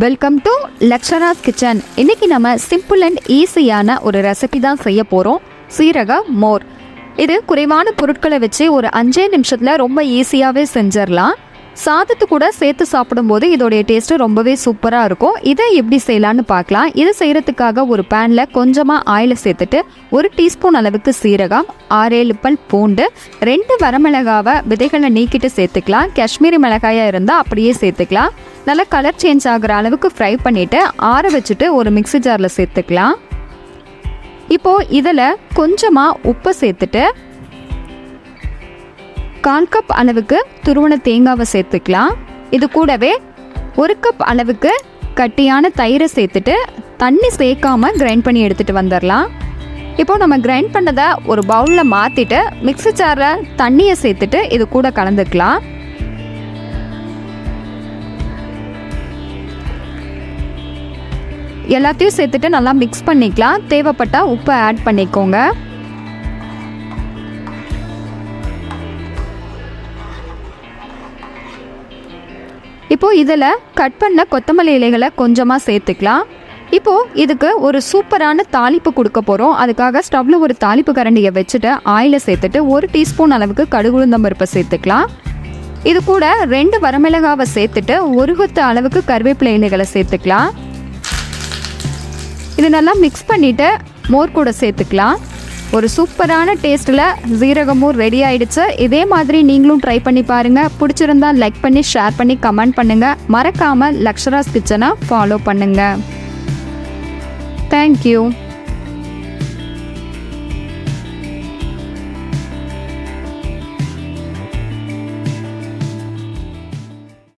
Welcome to லக்ஷராஸ் kitchen. இன்றைக்கி நம்ம simple and ஈஸியான ஒரு ரெசிபி தான் செய்ய போகிறோம். சீரக மோர். இது குறைவான பொருட்களை வச்சு ஒரு 5 நிமிஷத்தில் ரொம்ப ஈஸியாகவே செஞ்சிடலாம். சாதத்து கூட சேர்த்து சாப்பிடும்போது இதோடைய டேஸ்ட்டு ரொம்பவே சூப்பராக இருக்கும். இதை எப்படி செய்யலான்னு பார்க்கலாம். இது செய்கிறதுக்காக ஒரு பேனில் கொஞ்சமாக ஆயிலை சேர்த்துட்டு 1 டீஸ்பூன் அளவுக்கு சீரகம், 6-7 பல் பூண்டு, 2 வரமிளகாவை விதைகளை நீக்கிட்டு சேர்த்துக்கலாம். காஷ்மீரி மிளகாயாக இருந்தால் அப்படியே சேர்த்துக்கலாம். நல்லா கலர் சேஞ்ச் ஆகிற அளவுக்கு ஃப்ரை பண்ணிவிட்டு ஆற வச்சுட்டு ஒரு மிக்ஸி ஜாரில் சேர்த்துக்கலாம். இப்போது இதில் கொஞ்சமாக உப்பு சேர்த்துட்டு 1/4 கப் அளவுக்கு துருவன தேங்காவை சேர்த்துக்கலாம். இது கூடவே 1 கப் அளவுக்கு கட்டியான தயிரை சேர்த்துட்டு தண்ணி சேர்க்காம கிரைண்ட் பண்ணி எடுத்துகிட்டு வந்துடலாம். இப்போது நம்ம கிரைண்ட் பண்ணதை ஒரு பவுலில் மாற்றிட்டு மிக்ஸி ஜாரில் தண்ணியை சேர்த்துட்டு இது கூட கலந்துக்கலாம். எல்லாத்தையும் சேர்த்துட்டு நல்லா மிக்ஸ் பண்ணிக்கலாம். தேவைப்பட்டால் உப்பு ஆட் பண்ணிக்கோங்க. இப்போது இதில் கட் பண்ண கொத்தமல்லி இலைகளை கொஞ்சமாக சேர்த்துக்கலாம். இப்போது இதுக்கு ஒரு சூப்பரான தாளிப்பு கொடுக்க போகிறோம். அதுக்காக ஸ்டவ்வில் ஒரு தாளிப்பு கரண்டியை வச்சுட்டு ஆயிலை சேர்த்துட்டு 1 டீஸ்பூன் அளவுக்கு கடுகுளுந்தம் பருப்பை சேர்த்துக்கலாம். இது கூட 2 வரமிளகாவை சேர்த்துட்டு 1 கொத்து அளவுக்கு கருவேப்பிலை இலைகளை சேர்த்துக்கலாம். இது நல்லா மிக்ஸ் பண்ணிவிட்டு மோர் கூட சேர்த்துக்கலாம். ஒரு சூப்பரான டேஸ்ட்டில் ஜீரக மோர் ரெடி ஆகிடுச்சு. இதே மாதிரி நீங்களும் ட்ரை பண்ணி பாருங்கள். பிடிச்சிருந்தா லைக் பண்ணி ஷேர் பண்ணி கமெண்ட் பண்ணுங்கள். மறக்காமல் லக்ஷராஸ் கிச்சனை ஃபாலோ பண்ணுங்கள். தேங்க்யூ.